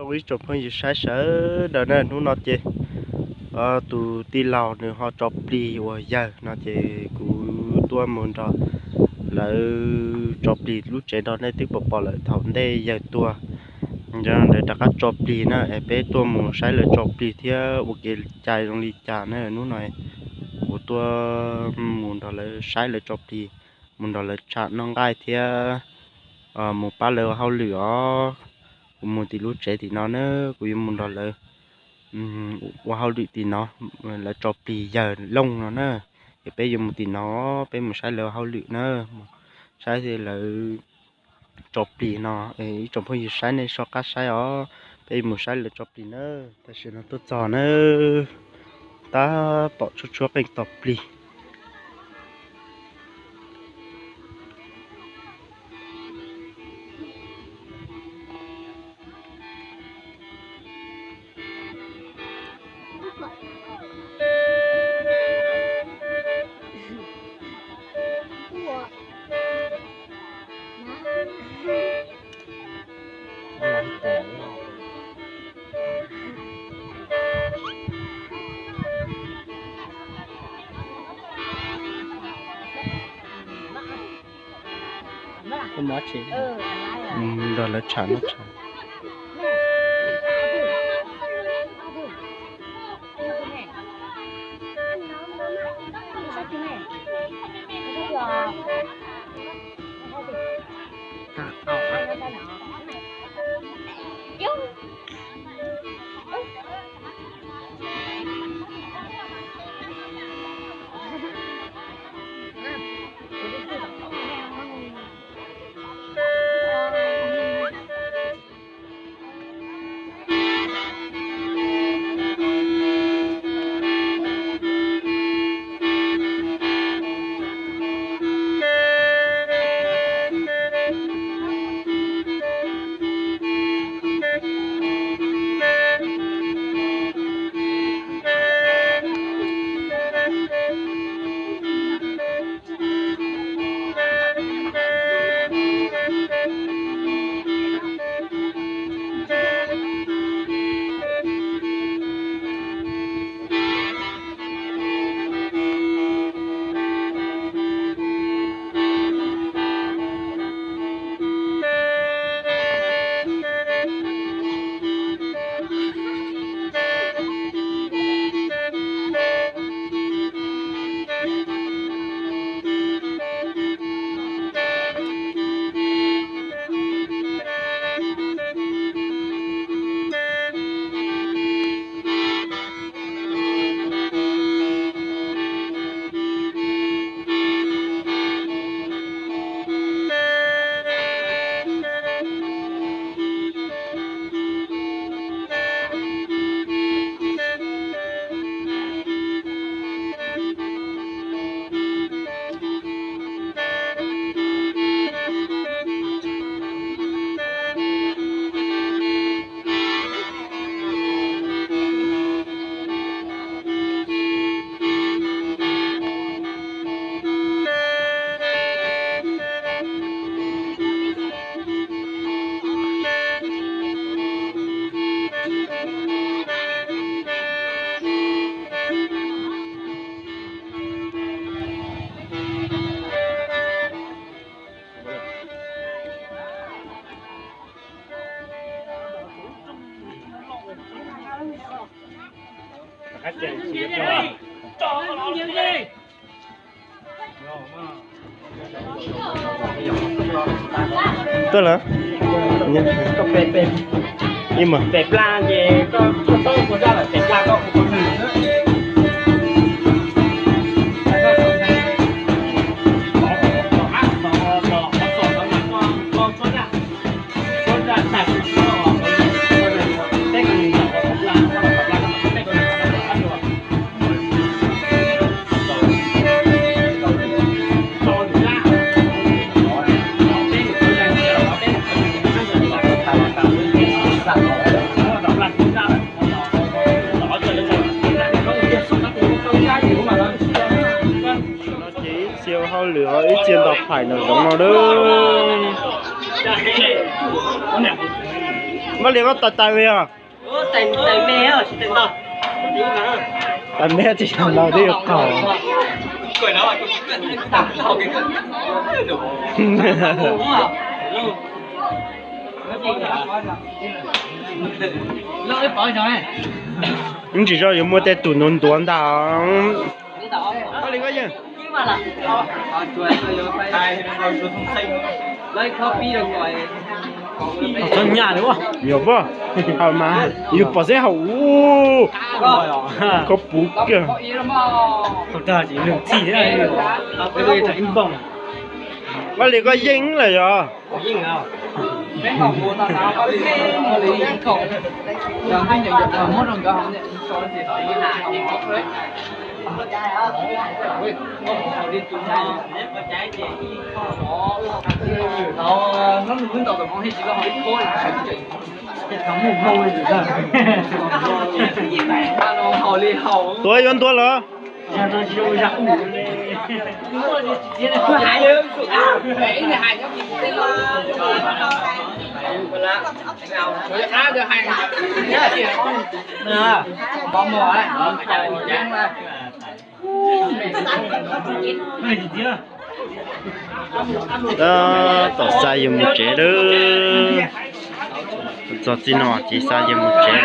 quý chụp hơi sáng sớm đợt này nó chơi tụ ti lào nữa họ chụp đi rồi giờ nó chơi của tôi muốn rồi là chụp đi lúc chơi đó này tiếp tục bỏ lại thầu đây giờ tôi giờ để đặt các chụp đi nè em bé tôi muốn sai là chụp đi thì ok chạy trong đi trả nàyนู้นnày của tôi muốn đó là sai là chụp đi muốn đó là trả nó ngay thì một ba lơ hao lửa một tí lúc trẻ thì nó nữa của một đó là qua hao lửa thì nó là chọc thì giờ lông nó nữa thì bây giờ một tí nó bây một sai lơ hao lửa nữa sai thì là chọc thì nó ấy chọc hơi sai này so cá sai ó bây một sai là chọc thì nữa ta sẽ nó tốt giòn nữa ta bỏ chút chút bên chọc thì không nói chuyện rồi là chả nó chả tức là có bẹp nhưng mà bẹp la về có tốt của ra là bẹp la có một con nữa hao lửa ít chiên đập phải nó giống nó đó Mà liền có tài về à? Tài mẹ à, tài đâu? Tài mẹ thì làm đâu đi được khẩu. Cười nó tặng nó cái đủ. Lỗi bỏ rồi. Nhưng chỉ cho mua tên tủ nón tuấn đó. Có liền có gì? Lấy copy được rồi. Chân nhà đúng không? Nhiều quá. Hào mà. Yêu bỏ sẽ hậu. Có bú kìa. Không ta chỉ lượng chỉ thế này. Bây giờ thấy bỏng. Có liền có dính là rồi. Dính nào? Mấy cậu mua tao nào có lý cậu. Chẳng biết nhận được mất rồi cơ không? Cho thì thấy cái hàng không có đấy. Nó hướng đầu mong hết chỉ có hỏi thôi. Không một mâu gì cả. Nó hầu li hầu. Tôi vẫn tôi là. Nhà tôi chỉ có giặc. Hai đứa. Cái này hai nhóm gì cũng được hai. Nè, bom mồi ấy. Này gì chứ? Đó, tỏ sai dùng một chế đó. Cho xin họ chỉ sai dùng một chế đó.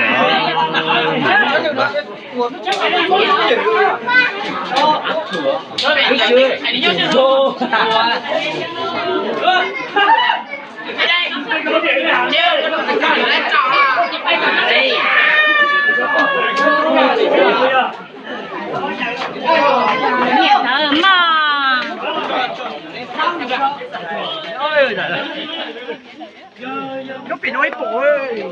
Nó bị nói bổ ơi.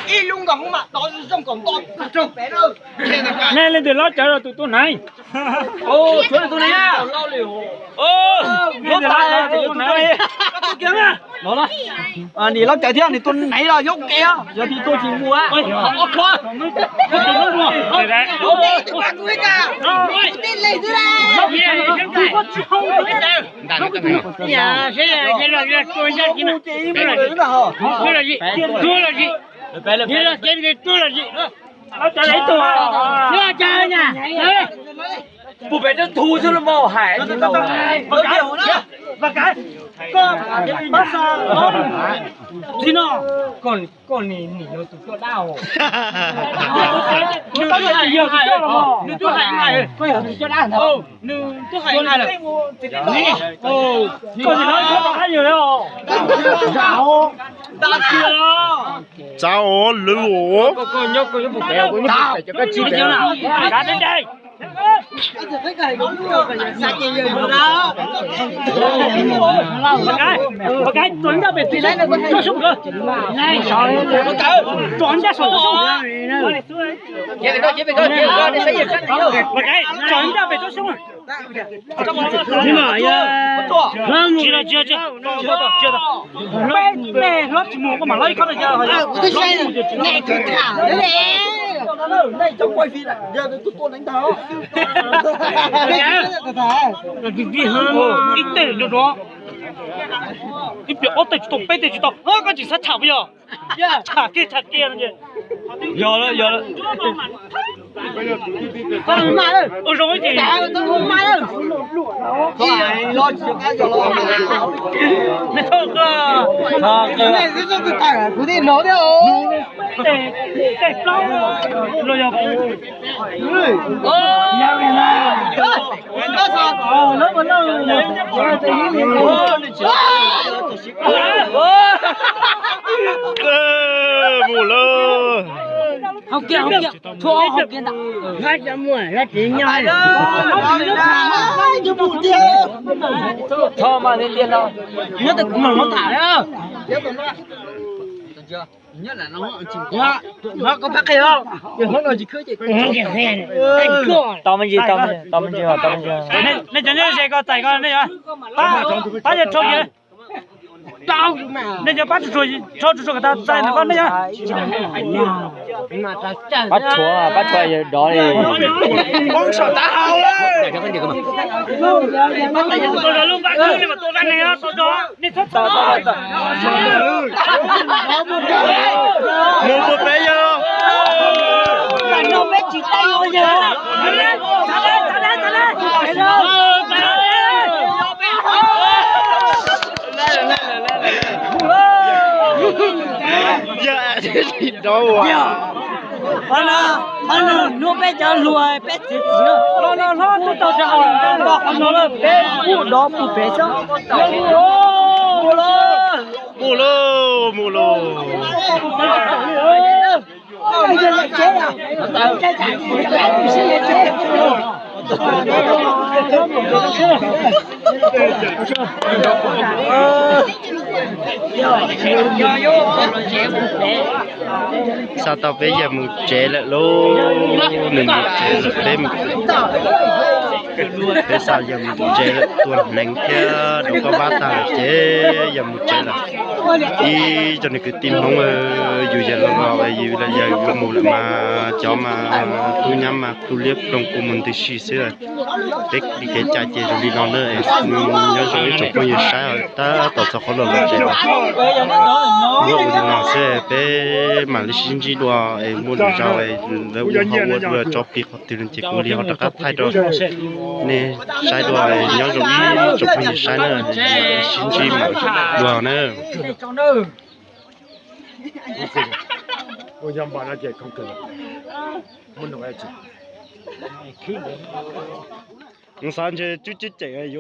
Y lung còn mà đó xong còn to trông bé đâu. Nè lên từ lót chở rồi tụi tôi này. Ô, chỗ này tôi này à. Lót tài tụi tôi này. Kiếm à. Nó đó. À, nỉ lót chở thiên thì tôi nãy là dốc kia. Giờ thì tôi chỉ mua á. Họ khó. Đây đấy. Tôi cả. Tin lấy thứ này. Dạ, cái là tôi ra kia nào. Tôi là gì? Tôi là gì? Đây là tôi là gì? Nó trả lấy tôi. Nó trả nha. Bố bé nó thu cho nó mò hải. Và cái có bắt sao gì nó còn nỉ nó tụi tôi đau nó là nhiều tụi tôi là mò nó tôi hay này có hiểu tụi tôi đau không nó tôi hay này là còn gì nói có hay nhiều đấy không chào Chào lửa. con nhóc một kẹo con nhóc cho cái chi đấy nào cá đến đây một cái tuấn ra về phía đấy là cho súng cơ này tuấn ra súng một cái tuấn ra về cho súng nhưng mà chưa mẹ nó chỉ mua có mà lấy không được chưa Tôi say rồi. Này cứ thả đấy nè. Đây trong quay phim này. Giờ tôi đánh tháo. đi hơn ít tiền được đó ít việc ốp tay chụp tay chụp cái gì sát chảo bây giờ chả kia này giờ đó con mà ơi rồi thì Không mai đâu. Lo chuyện cái giờ lo. này thôi cơ Cái này cứ cho tôi thả. Cứ đi nói đâu. để lâu rồi giờ Nó sao? nó vẫn lâu Mù lơ. không kia thua không kia đâu hai trăm mười là chỉ nhau Chứ bụi kia. thôi mà nên tiền đâu nhớ được mà nó thả đấy chưa nhất là nó chỉnh nó có phát hay không nhưng không nói gì khơi chị tao mình gì nên cho nên sẽ có tài con đấy hả ba giờ trôi gì tao nên cho bắt trôi cho cái ta tài nó con đấy hả bắt chua đó thì con sợ ta hao đấy cho cái gì cơ mà tôi là lúc bắt trôi nhưng mà tôi bắt này á tôi đó nên thoát mua một bé vô nó bé chỉ tay thôi giờ dạ thì đâu à nó bé cho lùi bé chỉ nó tôi tao cho nó là bé phụ đó phụ bé chứ mù lô sao tao bây giờ một chế lại lô đừng một chế lại thêm bây sao giờ một chế lại tuần nành kia đâu có ba tao chế giờ một chế là đi cho nên cứ tìm không dù giờ là vào dù là giờ mù lại mà cho mà tôi nhắm mà tôi liếc trong của mình từ xí xưa rồi biết đi cái trái chế rồi đi non nữa nhớ rồi chụp bao nhiêu sai rồi ta tạo cho khó lòng chế rồi mua một lần sẽ bé mà lấy xin chỉ đùa mua được rau ấyแล้วhọ vừa cho bị họ từ lên chỉ có đi họ đã thay rồi nè sai đùa nhớ rồi chụp bao nhiêu sai nữa xin chỉ mà đùa nữa我想把那姐搞给了，我弄爱吃。 sáng chơi chút chút chạy rồi